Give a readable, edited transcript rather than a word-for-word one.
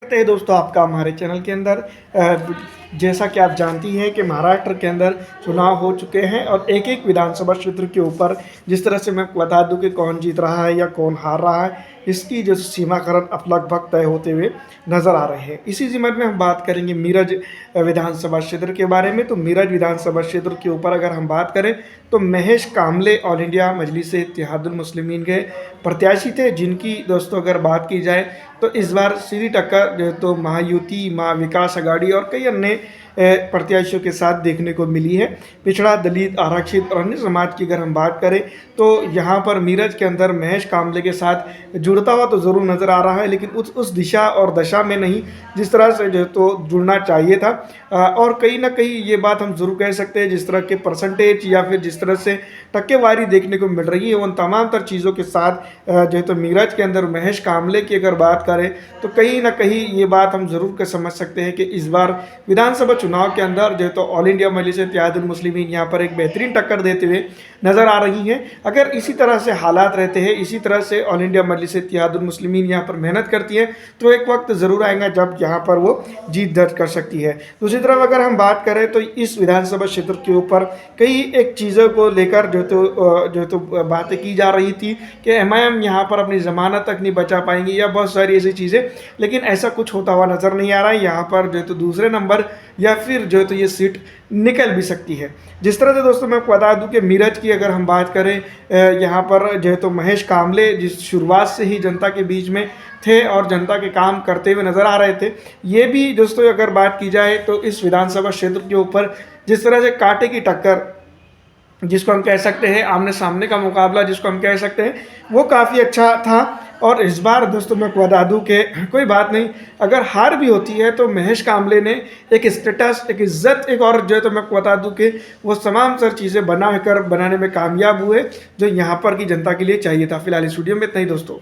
स्वागत है दोस्तों आपका हमारे चैनल के अंदर। जैसा कि आप जानती हैं कि महाराष्ट्र के अंदर चुनाव हो चुके हैं और एक एक विधानसभा क्षेत्र के ऊपर जिस तरह से मैं बता दूं कि कौन जीत रहा है या कौन हार रहा है, इसकी जो सीमाकरण अब लगभग तय होते हुए नज़र आ रहे हैं। इसी जिम्मत में हम बात करेंगे मीरज विधानसभा क्षेत्र के बारे में। तो मीरज विधानसभा क्षेत्र के ऊपर अगर हम बात करें तो महेश कामले ऑल इंडिया मजलिस-ए-इत्तेहादुल मुस्लिमीन के प्रत्याशी थे, जिनकी दोस्तों अगर बात की जाए तो इस बार सीधी टक्कर जो तो महायुति, महा विकास अघाड़ी और कई अन्य प्रत्याशियों के साथ देखने को मिली है। पिछड़ा, दलित, आरक्षित और अन्य समाज की अगर हम बात करें तो यहाँ पर मीरज के अंदर महेश कामले के साथ जुड़ता हुआ तो ज़रूर नज़र आ रहा है, लेकिन उस दिशा और दशा में नहीं जिस तरह से जो तो जुड़ना चाहिए था। और कहीं ना कहीं ये बात हम ज़रूर कह सकते हैं, जिस तरह के परसेंटेज या फिर जिस तरह से टक्केवारी देखने को मिल रही है उन तमाम तर चीज़ों के साथ जो तो मीरज के अंदर महेश कामले की अगर बात करें तो कहीं ना कहीं ये बात हम ज़रूर कर समझ सकते हैं कि इस बार विधानसभा चुनाव के अंदर जो तो ऑल इंडिया मजलिस-ए-इत्तेहादुल मुस्लिमीन यहाँ पर एक बेहतरीन टक्कर देते हुए नज़र आ रही हैं। अगर इसी तरह से हालात रहते हैं, इसी तरह से ऑल इंडिया मजलिस-ए-इत्तेहादुल मुस्लिमीन यहाँ पर मेहनत करती है तो एक वक्त ज़रूर आएगा जब यहाँ पर वो जीत दर्ज कर सकती है। दूसरी तरफ अगर हम बात करें तो इस विधानसभा क्षेत्र के ऊपर कई एक चीज़ों को लेकर जो तो बातें की जा रही थी कि एमआईएम यहाँ पर अपनी ज़मानत तक नहीं बचा पाएंगी या बहुत सारी ऐसी चीज़ें, लेकिन ऐसा कुछ होता हुआ नज़र नहीं आ रहा है। यहाँ पर जो तो दूसरे नंबर या फिर जो तो ये सीट निकल भी सकती है। जिस तरह से दोस्तों मैं आपको बता दूं कि मीरज की अगर हम बात करें, यहाँ पर जो तो महेश कामले जिस शुरुआत से ही जनता के बीच में थे और जनता के काम करते हुए नज़र आ रहे थे, ये भी दोस्तों अगर बात की जाए तो इस विधानसभा क्षेत्र के ऊपर जिस तरह से कांटे की टक्कर जिसको हम कह सकते हैं, आमने सामने का मुकाबला जिसको हम कह सकते हैं, वो काफ़ी अच्छा था। और इस बार दोस्तों मैं बता दूं कि कोई बात नहीं, अगर हार भी होती है तो महेश कामले ने एक स्टेटस, एक इज्जत, एक और जो है तो मैं बता दूं कि वो तमाम सर चीज़ें बनाने में कामयाब हुए जो यहाँ पर की जनता के लिए चाहिए था। फिलहाल इस वीडियो में इतना ही दोस्तों।